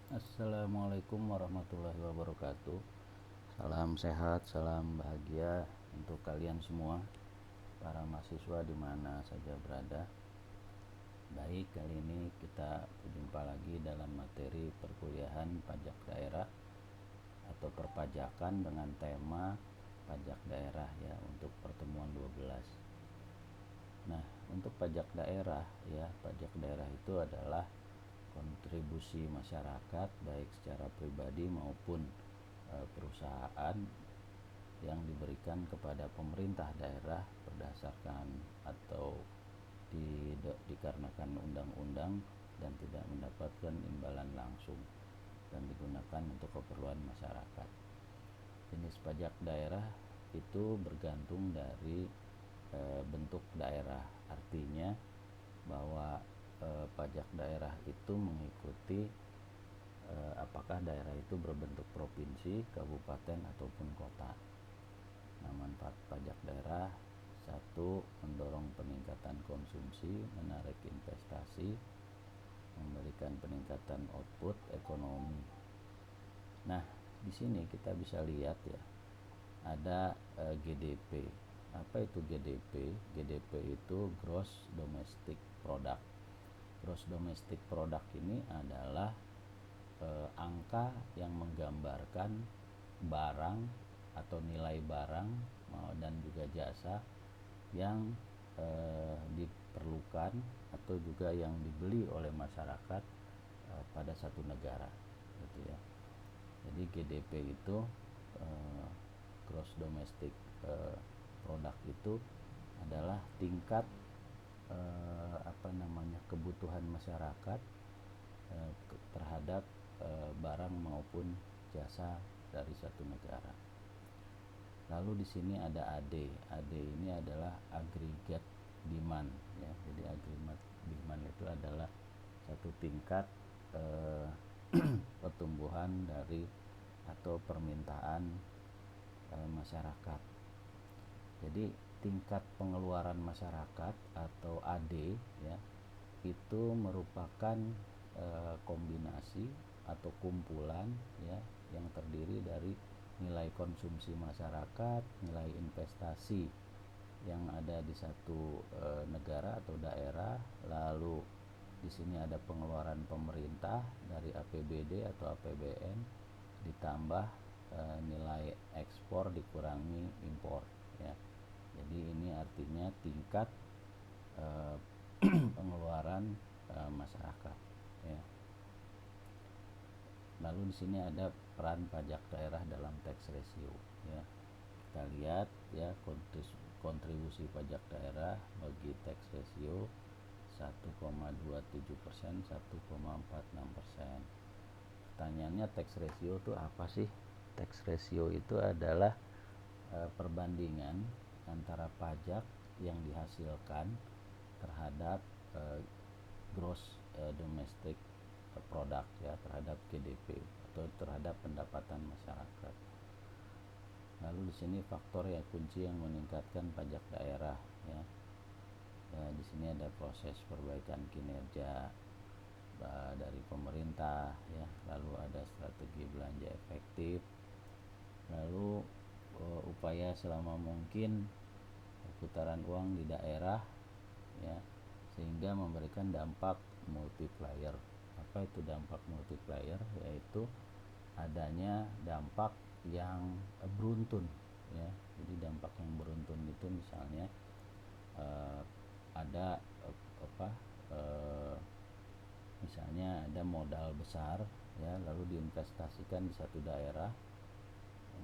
Assalamualaikum warahmatullahi wabarakatuh. Salam sehat, salam bahagia untuk kalian semua, para mahasiswa di mana saja berada. Baik, kali ini kita berjumpa lagi dalam materi perkuliahan pajak daerah atau perpajakan dengan tema pajak daerah ya untuk pertemuan 12. Nah, untuk pajak daerah ya, pajak daerah itu adalah kontribusi masyarakat baik secara pribadi maupun perusahaan yang diberikan kepada pemerintah daerah berdasarkan atau dikarenakan undang-undang dan tidak mendapatkan imbalan langsung dan digunakan untuk keperluan masyarakat. Jenis pajak daerah itu bergantung dari bentuk daerah, artinya bahwa pajak daerah itu mengikuti apakah daerah itu berbentuk provinsi, kabupaten ataupun kota. Nah, manfaat pajak daerah: satu, mendorong peningkatan konsumsi, menarik investasi, memberikan peningkatan output ekonomi. Nah, di sini kita bisa lihat ya, ada GDP. Apa itu GDP? GDP itu Gross Domestic Product. Gross Domestic Product ini adalah angka yang menggambarkan barang atau nilai barang dan juga jasa yang diperlukan atau juga yang dibeli oleh masyarakat pada satu negara, gitu ya. Jadi GDP itu Gross Domestic Product itu adalah tingkat kebutuhan masyarakat terhadap barang maupun jasa dari satu negara. Lalu di sini ada AD. AD ini adalah aggregate demand ya. Jadi aggregate demand itu adalah satu tingkat pertumbuhan dari atau permintaan masyarakat. Jadi tingkat pengeluaran masyarakat atau AD ya, itu merupakan kombinasi atau kumpulan ya yang terdiri dari nilai konsumsi masyarakat, nilai investasi yang ada di satu negara atau daerah, lalu di sini ada pengeluaran pemerintah dari APBD atau APBN ditambah nilai ekspor dikurangi impor ya. Jadi ini artinya tingkat pengeluaran masyarakat ya. Lalu di sini ada peran pajak daerah dalam tax ratio ya. Kita lihat ya, kontribusi pajak daerah bagi tax ratio 1,27%, 1,46%. Pertanyaannya, tax ratio itu apa sih? Tax ratio itu adalah perbandingan antara pajak yang dihasilkan terhadap gross domestic product ya, terhadap GDP atau terhadap pendapatan masyarakat. Lalu di sini faktor ya kunci yang meningkatkan pajak daerah ya. Di sini ada proses perbaikan kinerja dari pemerintah ya, lalu ada strategi belanja efektif, lalu upaya selama mungkin putaran uang di daerah ya, sehingga memberikan dampak multiplier. Apa itu dampak multiplier? Yaitu adanya dampak yang beruntun ya. Jadi dampak yang beruntun itu misalnya ada misalnya ada modal besar ya, lalu diinvestasikan di satu daerah,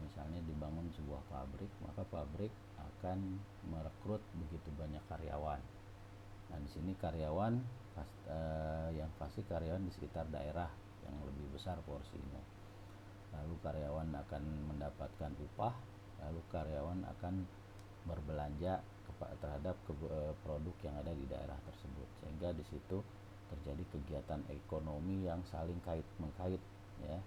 misalnya dibangun sebuah pabrik, maka pabrik akan merekrut begitu banyak karyawan. Nah, di sini karyawan yang pasti karyawan di sekitar daerah yang lebih besar porsinya. Lalu karyawan akan mendapatkan upah, lalu karyawan akan berbelanja terhadap produk yang ada di daerah tersebut, sehingga di situ terjadi kegiatan ekonomi yang saling kait mengkait ya.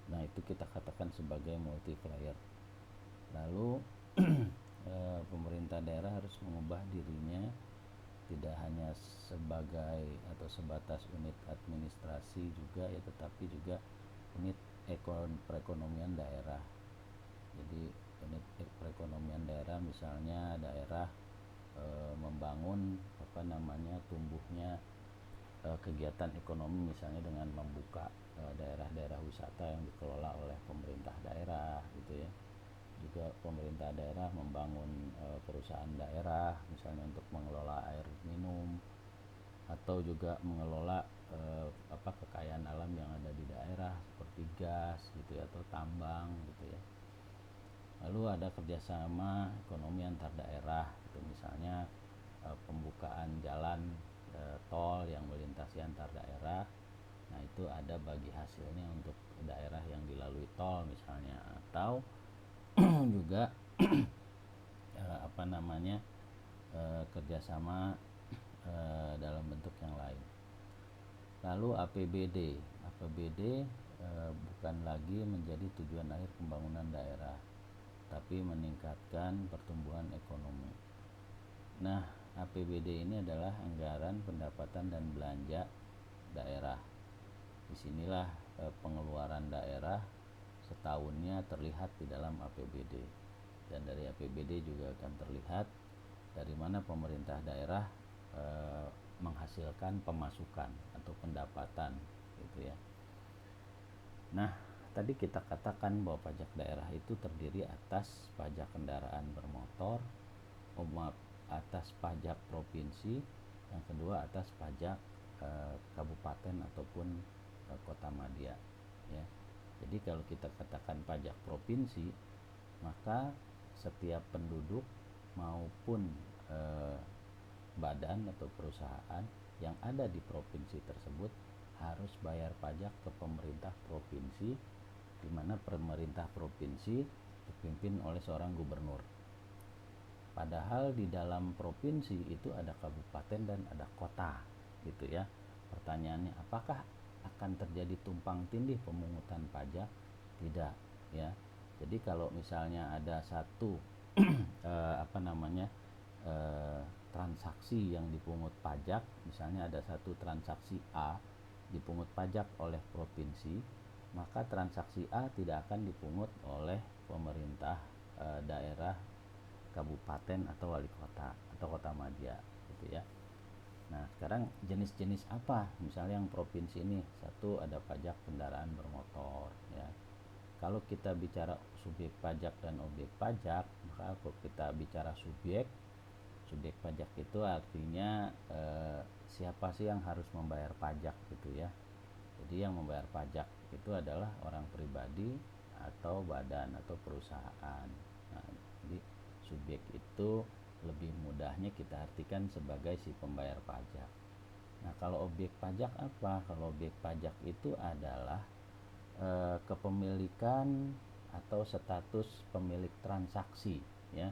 Nah, itu kita katakan sebagai multiplier. Lalu pemerintah daerah harus mengubah dirinya tidak hanya sebagai atau sebatas unit administrasi provinsi juga ya, tetapi juga unit perekonomian daerah. Jadi unit perekonomian daerah, misalnya daerah membangun tumbuhnya kegiatan ekonomi, misalnya dengan membuka daerah-daerah wisata yang dikelola oleh pemerintah daerah gitu ya. Juga pemerintah daerah membangun perusahaan daerah, misalnya untuk mengelola air minum atau juga mengelola kekayaan alam yang ada di daerah seperti gas gitu ya, atau tambang gitu ya. Lalu ada kerjasama ekonomi antar daerah gitu, misalnya pembukaan jalan tol yang melintasi antar daerah. Nah itu ada bagi hasilnya untuk daerah yang dilalui tol misalnya, atau juga kerjasama dalam bentuk yang lain. Lalu APBD bukan lagi menjadi tujuan akhir pembangunan daerah, tapi meningkatkan pertumbuhan ekonomi. Nah, APBD ini adalah anggaran pendapatan dan belanja daerah. Disinilah pengeluaran daerah setahunnya terlihat di dalam APBD, dan dari APBD juga akan terlihat dari mana pemerintah daerah menghasilkan pemasukan atau pendapatan gitu ya. Nah, tadi kita katakan bahwa pajak daerah itu terdiri atas pajak kendaraan bermotor, atas pajak provinsi, yang kedua atas pajak kabupaten ataupun kota madya ya. Jadi kalau kita katakan pajak provinsi, maka setiap penduduk maupun badan atau perusahaan yang ada di provinsi tersebut harus bayar pajak ke pemerintah provinsi, di mana pemerintah provinsi dipimpin oleh seorang gubernur. Padahal di dalam provinsi itu ada kabupaten dan ada kota gitu ya. Pertanyaannya, apakah akan terjadi tumpang tindih pemungutan pajak? Tidak ya. Jadi kalau misalnya ada satu transaksi yang dipungut pajak, misalnya ada satu transaksi A dipungut pajak oleh provinsi, maka transaksi A tidak akan dipungut oleh pemerintah daerah, kabupaten atau wali kota atau kota madya gitu ya. Nah, sekarang jenis-jenis apa misalnya yang provinsi ini? Satu, ada pajak kendaraan bermotor ya. Kalau kita bicara subjek pajak dan objek pajak, maka kalau kita bicara subjek pajak itu artinya siapa sih yang harus membayar pajak gitu ya. Jadi yang membayar pajak itu adalah orang pribadi atau badan atau perusahaan. Nah, jadi subjek itu lebih mudahnya kita artikan sebagai si pembayar pajak. Nah, kalau objek pajak apa? Kalau objek pajak itu adalah kepemilikan atau status pemilik transaksi ya.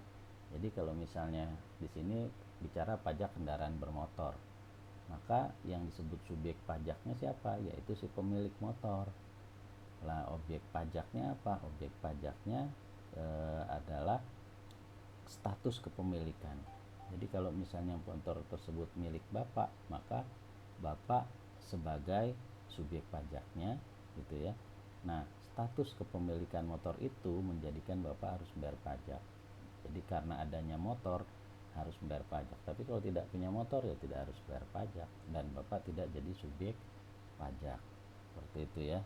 Jadi kalau misalnya di sini bicara pajak kendaraan bermotor, maka yang disebut subjek pajaknya siapa? Yaitu si pemilik motor. Nah, objek pajaknya apa? Objek pajaknya adalah status kepemilikan. Jadi kalau misalnya motor tersebut milik Bapak, maka Bapak sebagai subjek pajaknya gitu ya. Nah, status kepemilikan motor itu menjadikan Bapak harus bayar pajak. Jadi karena adanya motor harus bayar pajak. Tapi kalau tidak punya motor ya tidak harus bayar pajak, dan Bapak tidak jadi subjek pajak. Seperti itu ya.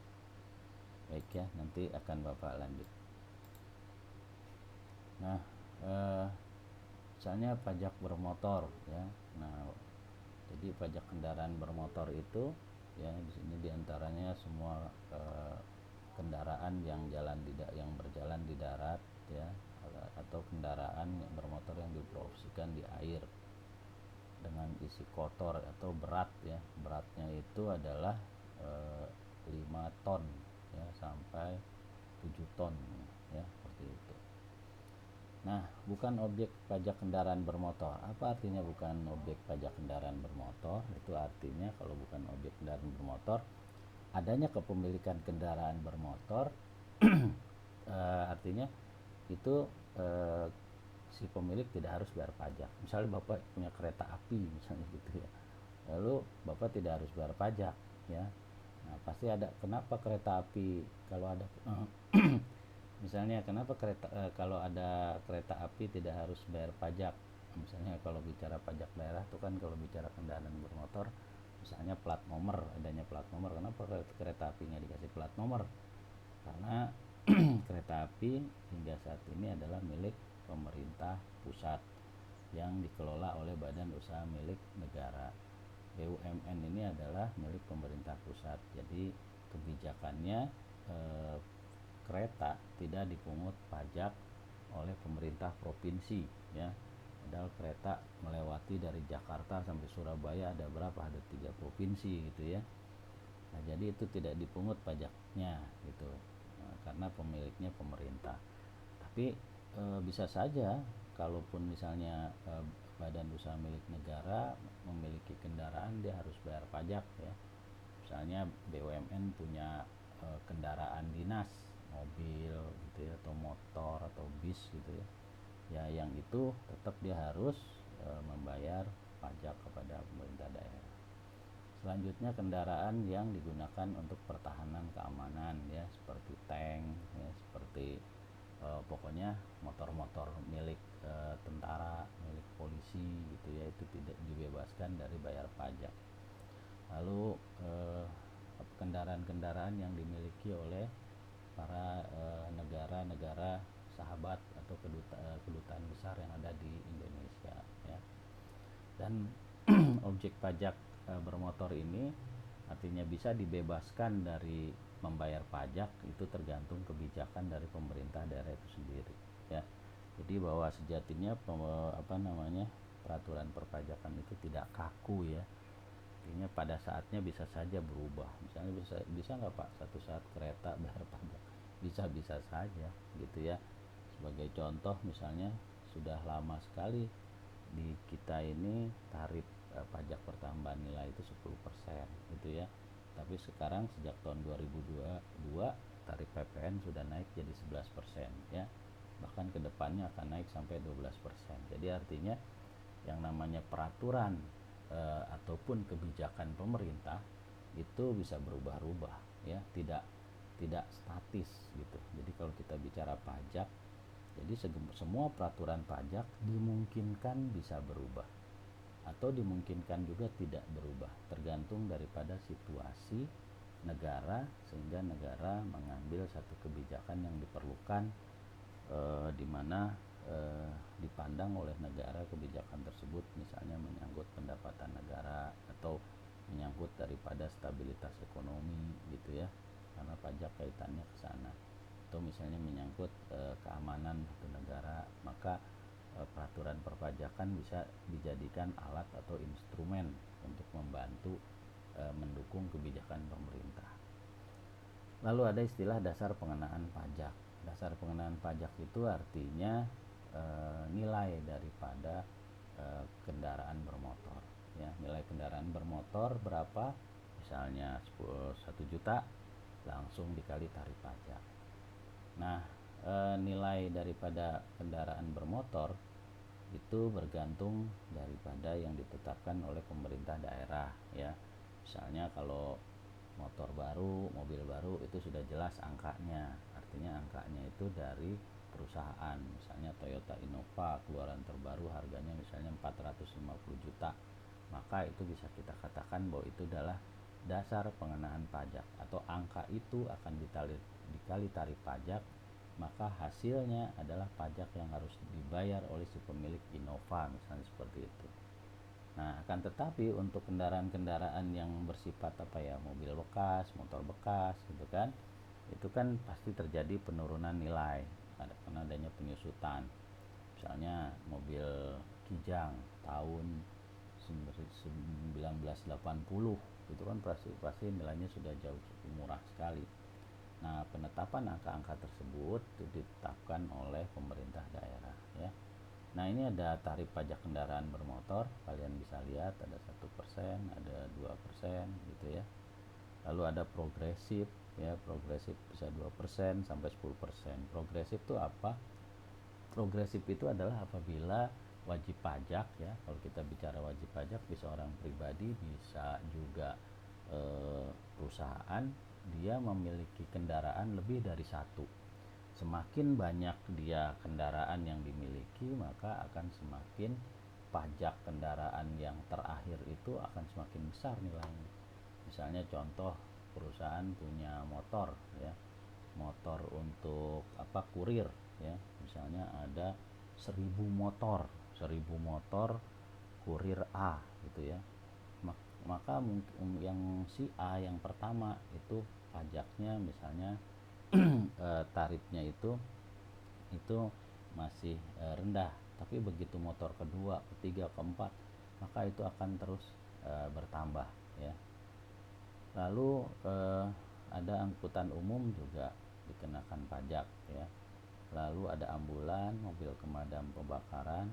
Baik ya, nanti akan Bapak lanjut. Nah, misalnya pajak bermotor ya. Nah, jadi pajak kendaraan bermotor itu ya, di sini diantaranya semua kendaraan yang berjalan di darat ya, atau kendaraan bermotor yang dioperasikan di air dengan isi kotor atau berat ya. Beratnya itu adalah 5 ton ya sampai 7 ton ya, seperti itu. Nah, bukan objek pajak kendaraan bermotor. Apa artinya bukan objek pajak kendaraan bermotor? Itu artinya kalau bukan objek kendaraan bermotor, adanya kepemilikan kendaraan bermotor artinya itu si pemilik tidak harus bayar pajak. Misalnya Bapak punya kereta api misalnya gitu ya, lalu Bapak tidak harus bayar pajak ya. Nah, pasti ada. Kenapa kereta api kalau ada misalnya kenapa kalau ada kereta api tidak harus bayar pajak? Misalnya kalau bicara pajak daerah itu kan, kalau bicara kendaraan bermotor, misalnya plat nomor, adanya plat nomor. Kenapa kereta api nggak dikasih plat nomor? Karena kereta api hingga saat ini adalah milik pemerintah pusat yang dikelola oleh badan usaha milik negara. BUMN ini adalah milik pemerintah pusat, jadi kebijakannya kereta tidak dipungut pajak oleh pemerintah provinsi, ya. Padahal kereta melewati dari Jakarta sampai Surabaya, ada berapa, ada 3 provinsi gitu ya. Nah, jadi itu tidak dipungut pajaknya gitu, karena pemiliknya pemerintah. Tapi bisa saja kalaupun misalnya badan usaha milik negara memiliki kendaraan, dia harus bayar pajak ya. Misalnya BUMN punya kendaraan dinas, mobil gitu ya, atau motor atau bis gitu ya. Ya yang itu tetap dia harus membayar pajak kepada pemerintah daerah. Selanjutnya kendaraan yang digunakan untuk pertahanan keamanan ya, seperti tank ya, seperti pokoknya motor-motor milik tentara, milik polisi gitu ya, itu tidak dibebaskan dari bayar pajak. Lalu kendaraan-kendaraan yang dimiliki oleh para negara-negara sahabat atau kedutaan besar yang ada di Indonesia ya. Dan objek pajak bermotor ini artinya bisa dibebaskan dari membayar pajak, itu tergantung kebijakan dari pemerintah daerah itu sendiri ya. Jadi bahwa sejatinya peraturan perpajakan itu tidak kaku ya. Artinya pada saatnya bisa saja berubah. Misalnya bisa nggak Pak satu saat kereta bayar pajak? Bisa saja gitu ya. Sebagai contoh misalnya, sudah lama sekali di kita ini tarif pajak pertambahan nilai itu 10% gitu ya. Tapi sekarang sejak tahun 2022 tarif PPN sudah naik jadi 11% ya. Bahkan kedepannya akan naik sampai 12%. Jadi artinya yang namanya peraturan ataupun kebijakan pemerintah itu bisa berubah-ubah ya, tidak statis gitu. Jadi kalau kita bicara pajak, jadi semua peraturan pajak dimungkinkan bisa berubah atau dimungkinkan juga tidak berubah, tergantung daripada situasi negara, sehingga negara mengambil satu kebijakan yang diperlukan di mana dipandang oleh negara kebijakan tersebut, misalnya menyangkut pendapatan negara atau menyangkut daripada stabilitas ekonomi gitu ya, karena pajak kaitannya ke sana, atau misalnya menyangkut keamanan satu negara, maka peraturan perpajakan bisa dijadikan alat atau instrumen untuk membantu mendukung kebijakan pemerintah. Lalu ada istilah dasar pengenaan pajak. Dasar pengenaan pajak itu artinya nilai daripada kendaraan bermotor ya. Nilai kendaraan bermotor berapa, misalnya 1 juta, langsung dikali tarif pajak. Nah, nilai daripada kendaraan bermotor itu bergantung daripada yang ditetapkan oleh pemerintah daerah ya. Misalnya kalau motor baru, mobil baru, itu sudah jelas angkanya. Artinya angkanya itu dari perusahaan. Misalnya Toyota Innova keluaran terbaru harganya misalnya 450 juta. Maka itu bisa kita katakan bahwa itu adalah dasar pengenaan pajak, atau angka itu akan dikali tarif pajak, maka hasilnya adalah pajak yang harus dibayar oleh si pemilik Innova, misalnya seperti itu. Nah, akan tetapi untuk kendaraan-kendaraan yang bersifat mobil bekas, motor bekas gitu kan, itu kan pasti terjadi penurunan nilai karena adanya penyusutan. Misalnya mobil Kijang tahun 1980 itu kan pasti nilainya sudah jauh murah sekali. Nah, penetapan angka-angka tersebut itu ditetapkan oleh pemerintah daerah ya. Nah, ini ada tarif pajak kendaraan bermotor, kalian bisa lihat ada 1%, ada 2% gitu ya. Lalu ada progresif ya, progresif bisa 2% sampai 10%. Progresif itu apa? Progresif itu adalah apabila wajib pajak ya, kalau kita bicara wajib pajak bisa orang pribadi, bisa juga perusahaan dia memiliki kendaraan lebih dari satu. Semakin banyak dia kendaraan yang dimiliki, maka akan semakin pajak kendaraan yang terakhir itu akan semakin besar nilainya. Misalnya contoh, perusahaan punya motor ya, motor untuk kurir ya, misalnya ada 1000 motor kurir A gitu ya. Maka mungkin yang si A yang pertama itu pajaknya misalnya tarifnya itu masih rendah, tapi begitu motor kedua, ketiga, keempat, maka itu akan terus bertambah ya. Lalu ada angkutan umum juga dikenakan pajak ya. Lalu ada ambulan, mobil pemadam kebakaran,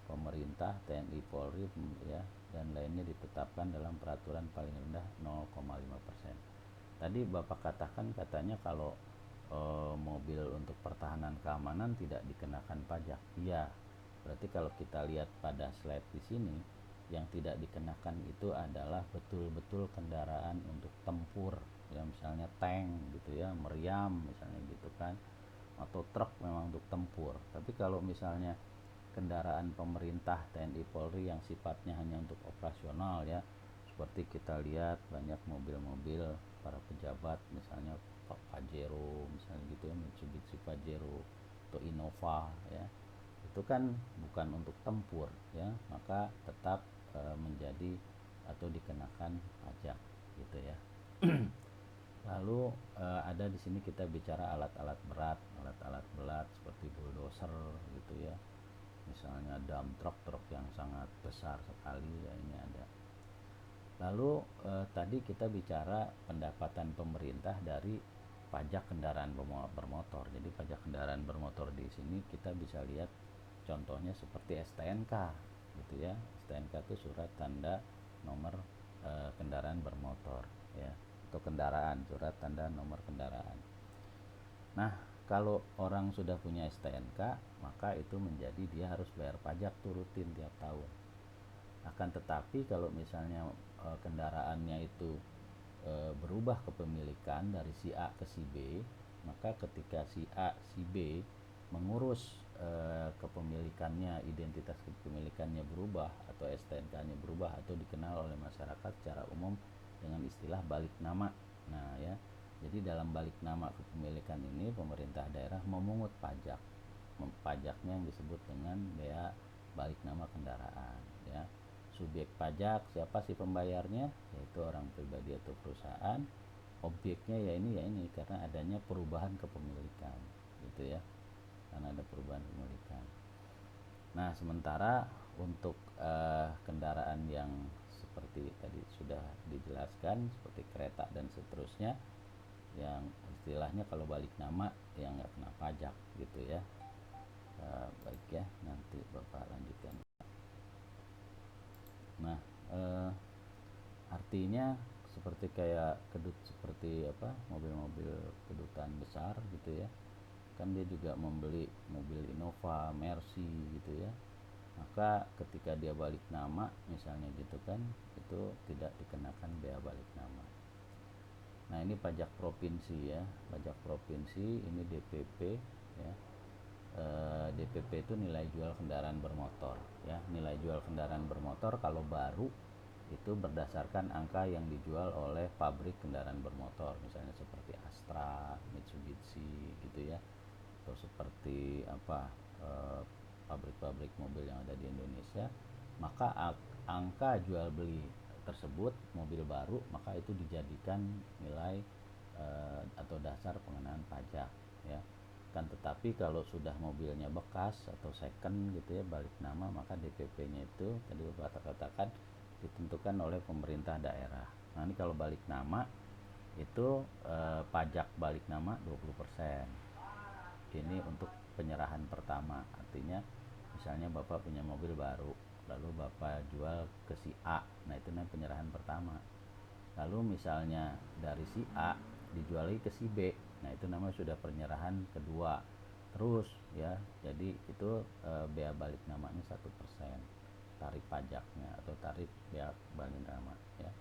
pemerintah, TNI, Polri ya, dan lainnya ditetapkan dalam peraturan paling rendah 0,5%. Tadi Bapak katakan katanya kalau mobil untuk pertahanan keamanan tidak dikenakan pajak. Iya. Berarti kalau kita lihat pada slide di sini, yang tidak dikenakan itu adalah betul-betul kendaraan untuk tempur ya, misalnya tank gitu ya, meriam misalnya gitu kan, atau truk memang untuk tempur. Tapi kalau misalnya kendaraan pemerintah, TNI, Polri yang sifatnya hanya untuk operasional ya, seperti kita lihat banyak mobil-mobil para pejabat misalnya Pajero misalnya gitu ya, Mitsubishi Pajero atau Innova ya, itu kan bukan untuk tempur ya, maka tetap menjadi atau dikenakan pajak gitu ya. Lalu ada di sini kita bicara alat-alat berat seperti bulldozer gitu ya, misalnya dump truk yang sangat besar sekali ya, ini ada. Lalu tadi kita bicara pendapatan pemerintah dari pajak kendaraan bermotor. Jadi pajak kendaraan bermotor di sini kita bisa lihat contohnya seperti STNK gitu ya. STNK itu surat tanda nomor kendaraan bermotor ya, atau kendaraan, surat tanda nomor kendaraan. Nah, kalau orang sudah punya STNK, maka itu menjadi dia harus bayar pajak tuh rutin tiap tahun. Akan tetapi kalau misalnya kendaraannya itu berubah kepemilikan dari si A ke si B, maka ketika si A, si B mengurus kepemilikannya, identitas kepemilikannya berubah atau STNK-nya berubah atau dikenal oleh masyarakat secara umum dengan istilah balik nama. Nah ya, jadi dalam balik nama kepemilikan ini pemerintah daerah memungut pajak. Pajaknya yang disebut dengan bea balik nama kendaraan ya. Subjek pajak siapa sih pembayarnya, yaitu orang pribadi atau perusahaan. Objeknya ya ini karena adanya perubahan kepemilikan gitu ya, karena ada perubahan kepemilikan. Nah sementara untuk kendaraan yang seperti tadi sudah dijelaskan seperti kereta dan seterusnya, yang istilahnya kalau balik nama yang nggak kena pajak gitu ya. Baik ya, nanti Bapak lanjutkan. Nah artinya seperti kayak seperti mobil-mobil kedutaan besar gitu ya, kan dia juga membeli mobil Innova, Mercy gitu ya, maka ketika dia balik nama misalnya gitu kan, itu tidak dikenakan bea balik nama. Nah ini pajak provinsi ya, pajak provinsi ini DPP ya. DPP itu nilai jual kendaraan bermotor ya. Nilai jual kendaraan bermotor kalau baru itu berdasarkan angka yang dijual oleh pabrik kendaraan bermotor, misalnya seperti Astra, Mitsubishi gitu ya, atau seperti pabrik-pabrik mobil yang ada di Indonesia. Maka angka jual beli tersebut mobil baru, maka itu dijadikan nilai atau dasar pengenaan pajak ya. Kan tetapi kalau sudah mobilnya bekas atau second gitu ya, balik nama, maka DPP-nya itu tadi Bapak katakan ditentukan oleh pemerintah daerah. Nah ini kalau balik nama itu pajak balik nama 20%. Ini untuk penyerahan pertama, artinya misalnya Bapak punya mobil baru lalu Bapak jual ke si A, nah itu namanya penyerahan pertama. Lalu misalnya dari si A dijual lagi ke si B, nah itu namanya sudah penyerahan kedua terus ya. Jadi itu bea balik namanya 1% tarif pajaknya atau tarif bea balik nama ya.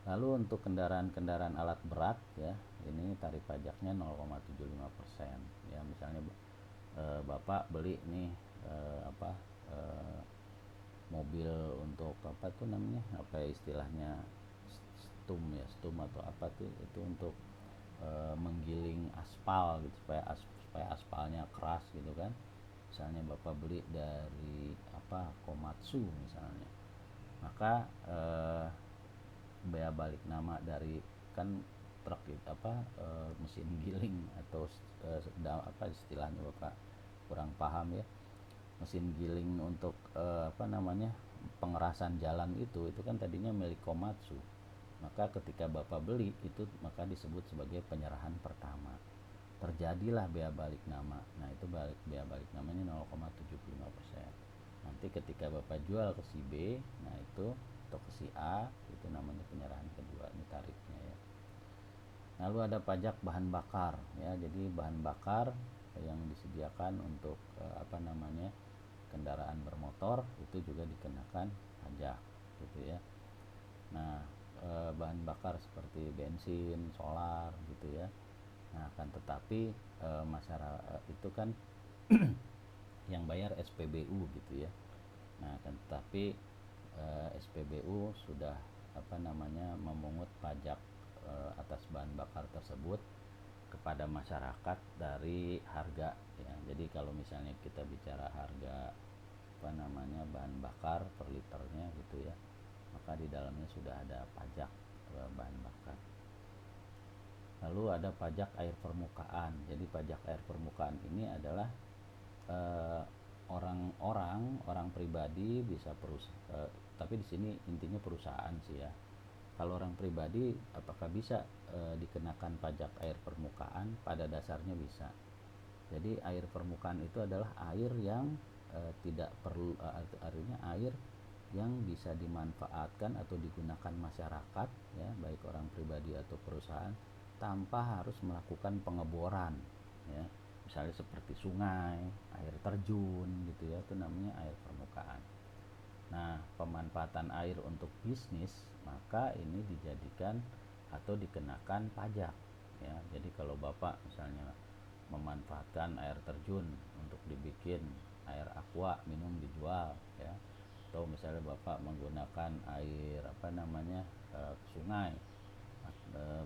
Lalu untuk kendaraan-kendaraan alat berat ya, ini tarif pajaknya 0,75%. Ya, misalnya Bapak beli nih apa mobil untuk apa tuh namanya? Apa ya istilahnya? Stum atau apa tuh itu untuk menggiling aspal gitu supaya aspalnya keras gitu kan. Misalnya Bapak beli dari apa Komatsu misalnya, maka bea balik nama dari kan truk itu apa mesin giling atau apa istilahnya Bapak kurang paham ya, mesin giling untuk apa namanya pengerasan jalan itu kan tadinya milik Komatsu, maka ketika Bapak beli itu maka disebut sebagai penyerahan pertama, terjadilah bea balik nama. Nah itu bea balik namanya 0,75%. Nanti ketika Bapak jual ke si B, nah itu atau ke si A, itu namanya penyerahan kedua, ini tarifnya ya. Lalu ada pajak bahan bakar ya. Jadi bahan bakar yang disediakan untuk apa namanya kendaraan bermotor itu juga dikenakan pajak gitu ya. Nah, bahan bakar seperti bensin, solar gitu ya. Nah, akan tetapi masyarakat itu kan yang bayar SPBU gitu ya. Nah, akan tetapi SPBU sudah apa namanya memungut pajak atas bahan bakar tersebut kepada masyarakat dari harga ya. Jadi kalau misalnya kita bicara harga apa namanya bahan bakar per liternya gitu ya, maka di dalamnya sudah ada pajak bahan bakar. Lalu ada pajak air permukaan. Jadi pajak air permukaan ini adalah eh, orang pribadi bisa tapi di sini intinya perusahaan sih ya. Kalau orang pribadi apakah bisa dikenakan pajak air permukaan? Pada dasarnya bisa. Jadi air permukaan itu adalah air yang tidak perlu artinya air yang bisa dimanfaatkan atau digunakan masyarakat ya, baik orang pribadi atau perusahaan tanpa harus melakukan pengeboran ya. Misalnya seperti sungai, air terjun gitu ya, itu namanya air permukaan. Nah, pemanfaatan air untuk bisnis maka ini dijadikan atau dikenakan pajak ya. Jadi kalau Bapak misalnya memanfaatkan air terjun untuk dibikin air aqua minum dijual ya, atau misalnya Bapak menggunakan air apa namanya sungai,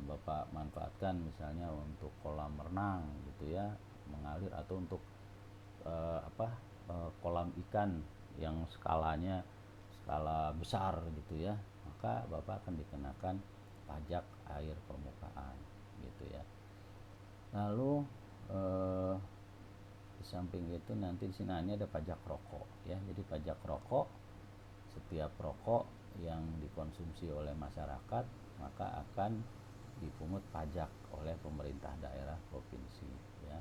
Bapak manfaatkan misalnya untuk kolam renang gitu ya, mengalir atau untuk apa kolam ikan yang skala besar gitu ya, maka Bapak akan dikenakan pajak air permukaan gitu ya. Lalu eh, di samping itu nanti di sini ada pajak rokok ya. Jadi pajak rokok, setiap rokok yang dikonsumsi oleh masyarakat maka akan dipungut pajak oleh pemerintah daerah provinsi ya.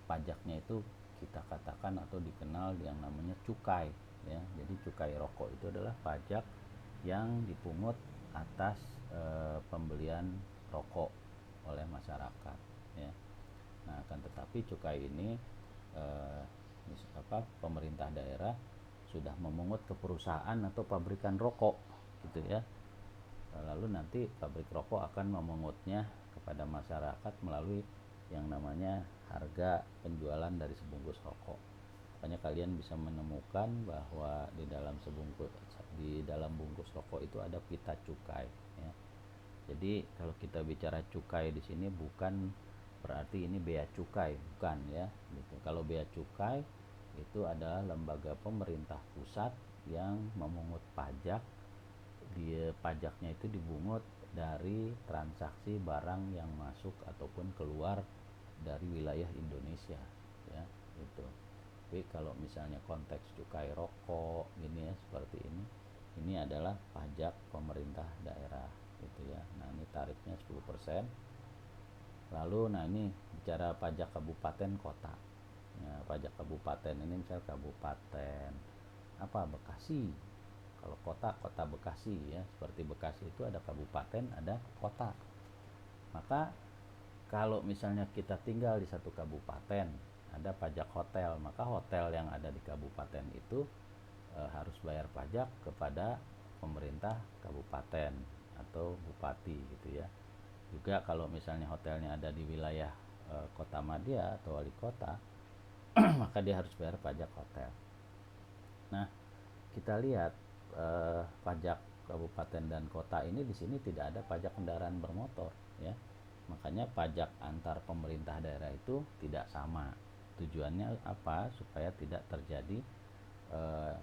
Pajaknya itu kita katakan atau dikenal yang namanya cukai ya. Jadi cukai rokok itu adalah pajak yang dipungut atas pembelian rokok oleh masyarakat ya. Nah, akan tetapi cukai ini eh, pemerintah daerah sudah memungut ke perusahaan atau pabrikan rokok gitu ya. Lalu nanti pabrik rokok akan memungutnya kepada masyarakat melalui yang namanya harga penjualan dari sebungkus rokok. Makanya kalian bisa menemukan bahwa di dalam bungkus rokok itu ada pita cukai ya. Jadi kalau kita bicara cukai di sini bukan berarti ini bea cukai, bukan ya. Gitu. Kalau bea cukai itu adalah lembaga pemerintah pusat yang memungut pajak. Pajaknya itu dibungut dari transaksi barang yang masuk ataupun keluar dari wilayah Indonesia ya itu. Tapi kalau misalnya konteks cukai rokok gini ya seperti ini adalah pajak pemerintah daerah gitu ya. Nah, ini tarifnya 10%. Lalu nah ini bicara pajak kabupaten kota. Ya, pajak kabupaten ini misal kabupaten apa Bekasi. Kalau kota Bekasi ya, seperti Bekasi itu ada kabupaten, ada kota. Maka kalau misalnya kita tinggal di satu kabupaten, ada pajak hotel, maka hotel yang ada di kabupaten itu harus bayar pajak kepada pemerintah kabupaten atau bupati gitu ya. Juga kalau misalnya hotelnya ada di wilayah kota madya atau wali kota, maka dia harus bayar pajak hotel. Nah, kita lihat pajak kabupaten dan kota ini di sini tidak ada pajak kendaraan bermotor ya. Makanya pajak antar pemerintah daerah itu tidak sama. Tujuannya apa? Supaya tidak terjadi eh,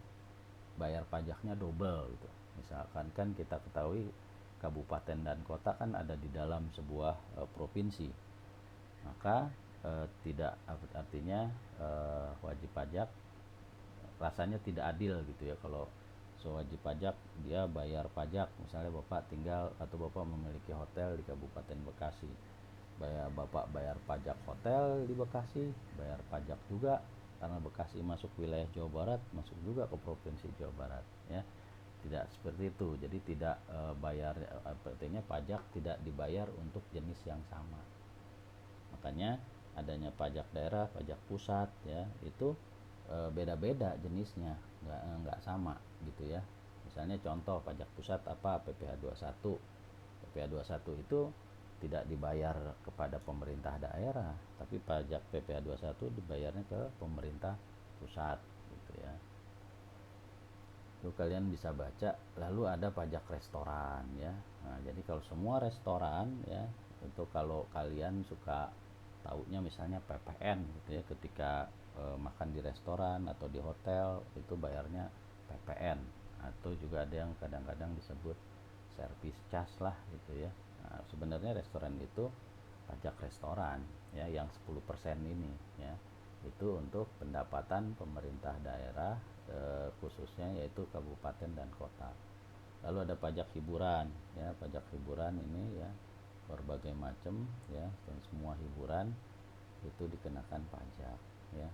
bayar pajaknya double gitu. Misalkan kan kita ketahui kabupaten dan kota kan ada di dalam sebuah provinsi. Maka tidak artinya wajib pajak rasanya tidak adil gitu ya kalau sewajib pajak dia bayar pajak, misalnya bapak tinggal atau bapak memiliki hotel di Kabupaten Bekasi, bapak bayar pajak hotel di Bekasi, bayar pajak juga karena Bekasi masuk wilayah Jawa Barat, masuk juga ke provinsi Jawa Barat ya. Tidak seperti itu, jadi tidak bayar artinya pajak tidak dibayar untuk jenis yang sama. Makanya adanya pajak daerah, pajak pusat ya, itu beda-beda jenisnya, nggak sama gitu ya. Misalnya contoh pajak pusat apa, PPh 21. PPh 21 itu tidak dibayar kepada pemerintah daerah, tapi pajak PPh 21 dibayarnya ke pemerintah pusat gitu ya. Itu kalian bisa baca. Lalu ada pajak restoran ya. Nah, jadi kalau semua restoran ya, itu kalau kalian suka taunya misalnya PPN gitu ya, ketika makan di restoran atau di hotel itu bayarnya PPN, atau juga ada yang kadang-kadang disebut service charge lah gitu ya. Nah, sebenarnya restoran itu pajak restoran ya, yang 10% ini ya, itu untuk pendapatan pemerintah daerah khususnya yaitu kabupaten dan kota. Lalu ada pajak hiburan ya, pajak hiburan ini ya berbagai macam ya, dan semua hiburan itu dikenakan pajak ya.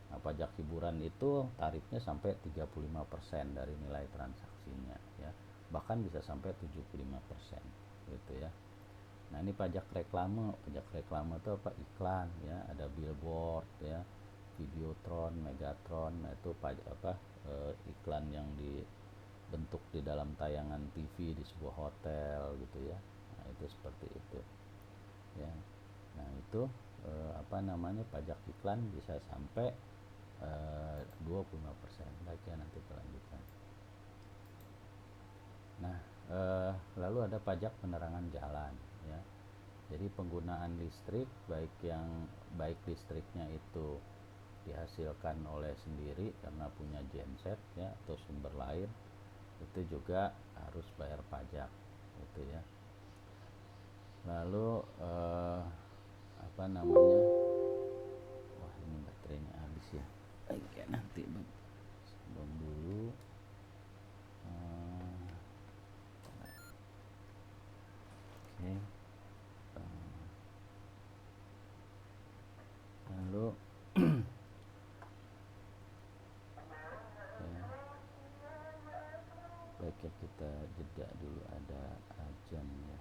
Nah, pajak hiburan itu tarifnya sampai 35% dari nilai transaksinya ya. Bahkan bisa sampai 75% gitu ya. Nah, ini pajak reklame. Pajak reklame itu apa? Iklan ya, ada billboard ya, Videotron, Megatron. Nah, itu pajak apa? Iklan yang dibentuk di dalam tayangan TV di sebuah hotel gitu ya. Nah, itu seperti itu ya. Nah, itu apa namanya, pajak iklan bisa sampai 25%. Baik ya, nanti kelanjutan. Nah, lalu ada pajak penerangan jalan ya. Jadi penggunaan listrik, baik listriknya itu dihasilkan oleh sendiri karena punya genset ya, atau sumber lain, itu juga harus bayar pajak gitu ya. Lalu apa namanya, wah ini baterainya habis ya. Oke, nanti belum dulu. Oke. Lalu ya, baik ya, kita jeda dulu, ada ajan ya.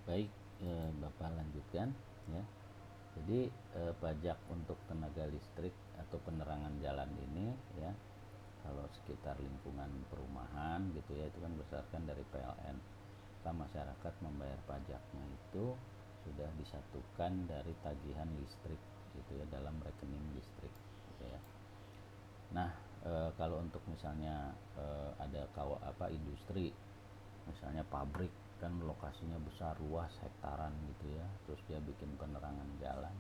Baik, Bapak lanjutkan ya. Jadi pajak untuk tenaga listrik atau penerangan jalan ini ya, kalau sekitar lingkungan perumahan gitu ya, itu kan berdasarkan dari PLN. Maka masyarakat membayar pajaknya itu sudah disatukan dari tagihan listrik gitu ya, dalam rekening listrik gitu ya. Nah, kalau untuk misalnya ada industri, misalnya pabrik, kan lokasinya besar, luas, hektaran gitu ya, terus dia bikin penerangan jalan,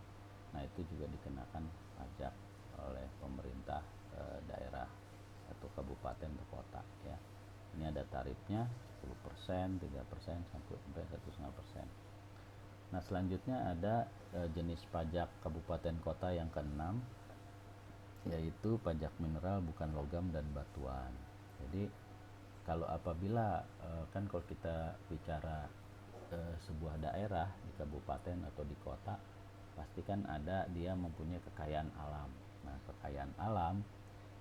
nah itu juga dikenakan pajak oleh pemerintah daerah atau kabupaten atau kota ya. Ini ada tarifnya 10%, 3%, sampai 1,5%. Nah, selanjutnya ada jenis pajak kabupaten kota yang keenam, yaitu pajak mineral bukan logam dan batuan. Jadi kalau apabila kan kalau kita bicara sebuah daerah di kabupaten atau di kota, pasti kan ada dia mempunyai kekayaan alam. Nah, kekayaan alam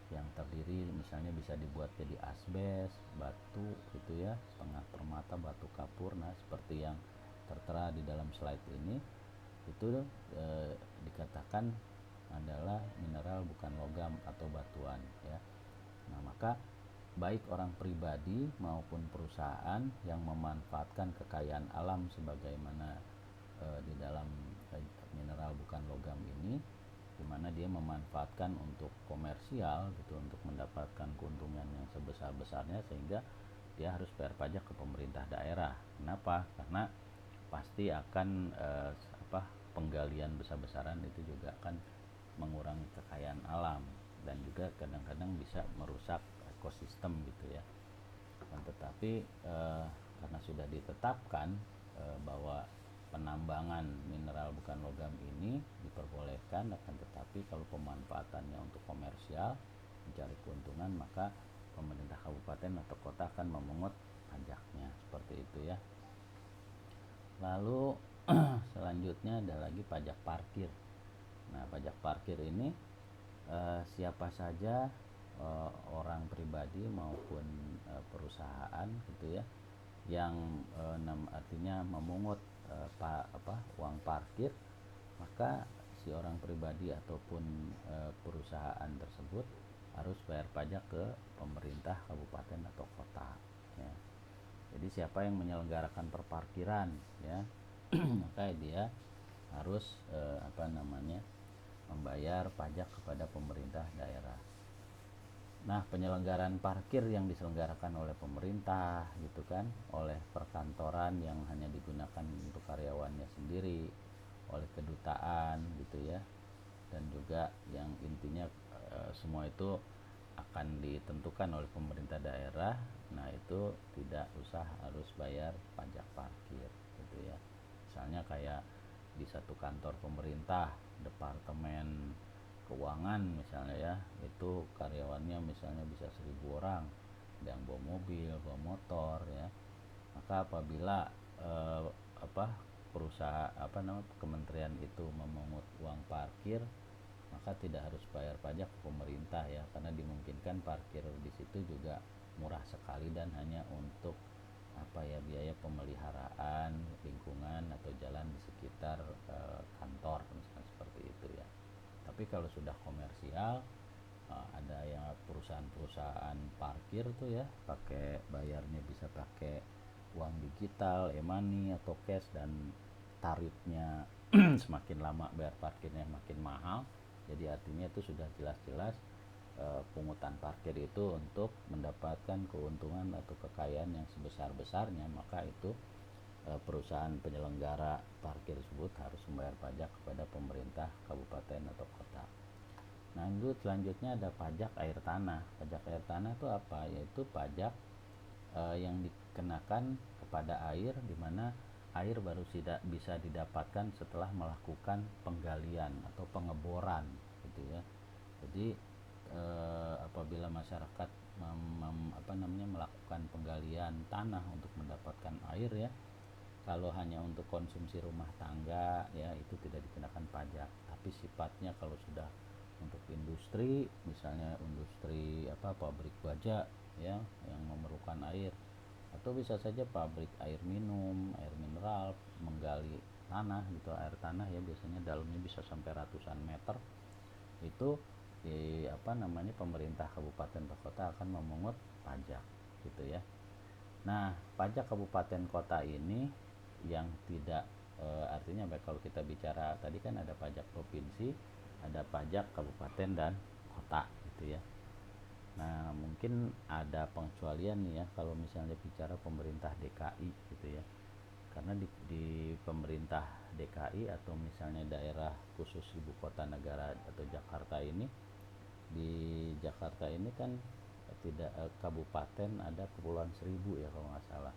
yang terdiri misalnya bisa dibuat jadi asbes, batu gitu ya, setengah permata, batu kapur. Nah, seperti yang tertera di dalam slide ini, itu dikatakan adalah mineral bukan logam atau batuan ya. Nah, maka baik orang pribadi maupun perusahaan yang memanfaatkan kekayaan alam sebagaimana di dalam mineral bukan logam ini, di mana dia memanfaatkan untuk komersial gitu, untuk mendapatkan keuntungan yang sebesar-besarnya, sehingga dia harus bayar pajak ke pemerintah daerah. Kenapa? Karena pasti akan penggalian besar-besaran itu juga akan mengurangi kekayaan alam dan juga kadang-kadang bisa merusak ekosistem gitu ya. Tetapi karena sudah ditetapkan bahwa penambangan mineral bukan logam ini diperbolehkan, akan tetapi kalau pemanfaatannya untuk komersial mencari keuntungan, maka pemerintah kabupaten atau kota akan memungut pajaknya, seperti itu ya. Lalu selanjutnya ada lagi pajak parkir. Nah, pajak parkir ini siapa saja orang pribadi maupun perusahaan gitu ya yang artinya memungut uang parkir, maka si orang pribadi ataupun perusahaan tersebut harus bayar pajak ke pemerintah kabupaten atau kota ya. Jadi siapa yang menyelenggarakan perparkiran ya maka dia harus membayar pajak kepada pemerintah daerah. Nah, penyelenggaraan parkir yang diselenggarakan oleh pemerintah gitu kan, oleh perkantoran yang hanya digunakan untuk karyawannya sendiri, oleh kedutaan gitu ya, dan juga yang intinya semua itu akan ditentukan oleh pemerintah daerah. Nah, itu tidak usah harus bayar pajak parkir gitu ya. Misalnya kayak di satu kantor pemerintah, departemen keuangan misalnya ya, itu karyawannya misalnya bisa 1.000 orang, ada yang bawa mobil, bawa motor ya. Maka apabila perusahaan kementerian itu memungut uang parkir, maka tidak harus bayar pajak ke pemerintah ya, karena dimungkinkan parkir di situ juga murah sekali dan hanya untuk biaya pemeliharaan lingkungan atau jalan di sekitar kantor misalnya, seperti itu ya. Tapi kalau sudah komersial, ada yang perusahaan-perusahaan parkir tuh ya, pakai bayarnya bisa pakai uang digital, e-money atau cash, dan tarifnya semakin lama bayar parkirnya makin mahal. Jadi artinya itu sudah jelas-jelas pungutan parkir itu untuk mendapatkan keuntungan atau kekayaan yang sebesar-besarnya, maka itu perusahaan penyelenggara parkir tersebut harus membayar pajak kepada pemerintah kabupaten atau kota. Nah, itu selanjutnya ada pajak air tanah. Pajak air tanah itu apa? Yaitu pajak yang dikenakan kepada air, di mana air baru bisa didapatkan setelah melakukan penggalian atau pengeboran gitu ya. Jadi apabila masyarakat melakukan penggalian tanah untuk mendapatkan air ya, kalau hanya untuk konsumsi rumah tangga ya itu tidak dikenakan pajak. Tapi sifatnya kalau sudah untuk industri, misalnya industri pabrik baja ya yang memerlukan air, atau bisa saja pabrik air minum, air mineral, menggali tanah gitu, air tanah ya biasanya dalamnya bisa sampai ratusan meter, itu pemerintah kabupaten atau kota akan memungut pajak gitu ya. Nah, pajak kabupaten kota ini yang tidak artinya kalau kita bicara tadi kan ada pajak provinsi, ada pajak kabupaten dan kota gitu ya. Nah, mungkin ada pengecualian nih ya kalau misalnya bicara pemerintah DKI gitu ya. Karena di pemerintah DKI atau misalnya daerah khusus ibu kota negara atau Jakarta ini, di Jakarta ini kan tidak kabupaten ada Kepulauan Seribu ya kalau nggak salah.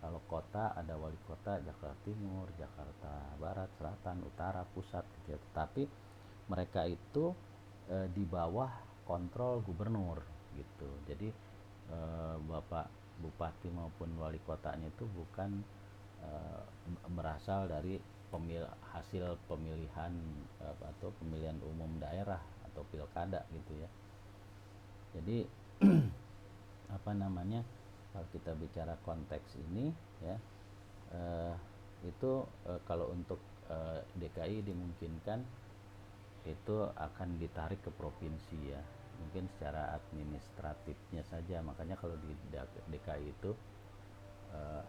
Kalau kota ada wali kota Jakarta Timur, Jakarta Barat, Selatan, Utara, Pusat gitu ya. Tetapi mereka itu di bawah kontrol gubernur gitu. Jadi Bapak Bupati maupun wali kotanya itu bukan berasal dari hasil pemilihan atau pemilihan umum daerah atau pilkada gitu ya. Jadi apa namanya, kalau kita bicara konteks ini ya, eh, itu kalau untuk DKI dimungkinkan itu akan ditarik ke provinsi ya, mungkin secara administratifnya saja. Makanya kalau di DKI itu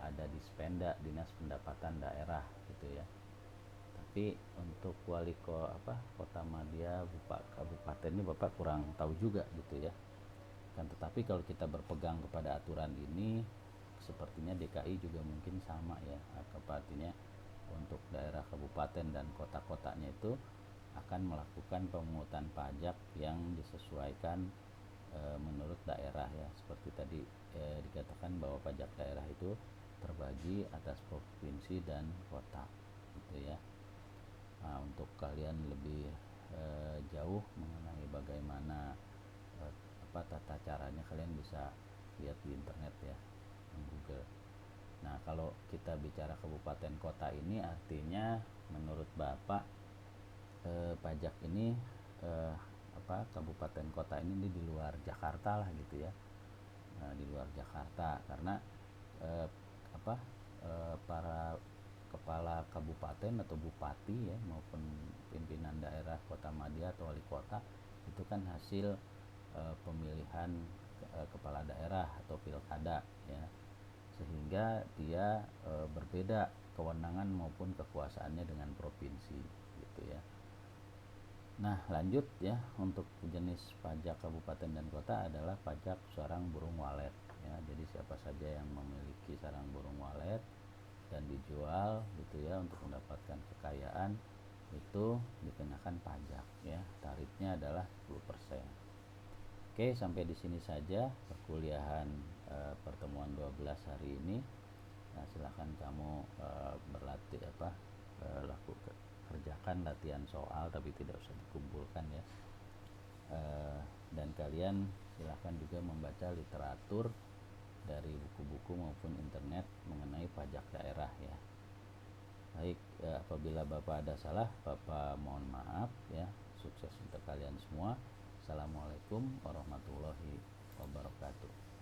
ada Dispenda, Dinas Pendapatan Daerah gitu ya. Tapi untuk kota Madia, kabupaten ini Bapak kurang tahu juga gitu ya. Kan tetapi kalau kita berpegang kepada aturan ini, sepertinya DKI juga mungkin sama ya. Artinya untuk daerah kabupaten dan kota-kotanya itu akan melakukan pemungutan pajak yang disesuaikan menurut daerah ya. Seperti tadi dikatakan bahwa pajak daerah itu terbagi atas provinsi dan kota gitu ya. Nah, untuk kalian lebih jauh mengenai bagaimana tata caranya, kalian bisa lihat di internet ya, di Google. Nah, kalau kita bicara kabupaten kota ini artinya menurut Bapak pajak ini kabupaten kota ini di luar Jakarta lah gitu ya. Nah, di luar Jakarta karena eh, para kepala kabupaten atau bupati ya maupun pimpinan daerah Kota Madia atau wali kota itu kan hasil pemilihan kepala daerah atau pilkada ya, sehingga dia berbeda kewenangan maupun kekuasaannya dengan provinsi gitu ya. Nah, lanjut ya, untuk jenis pajak kabupaten dan kota adalah pajak sarang burung walet ya. Jadi siapa saja yang memiliki sarang burung walet dan dijual gitu ya untuk mendapatkan kekayaan, itu dikenakan pajak ya. Tarifnya adalah 10%. Oke, sampai di sini saja perkuliahan pertemuan 12 hari ini. Nah, silahkan kamu berlatih kerjakan latihan soal, tapi tidak usah dikumpulkan ya. Dan kalian silahkan juga membaca literatur dari buku-buku maupun internet mengenai pajak daerah ya. Baik, apabila Bapak ada salah, Bapak mohon maaf ya. Sukses untuk kalian semua. Assalamualaikum warahmatullahi wabarakatuh.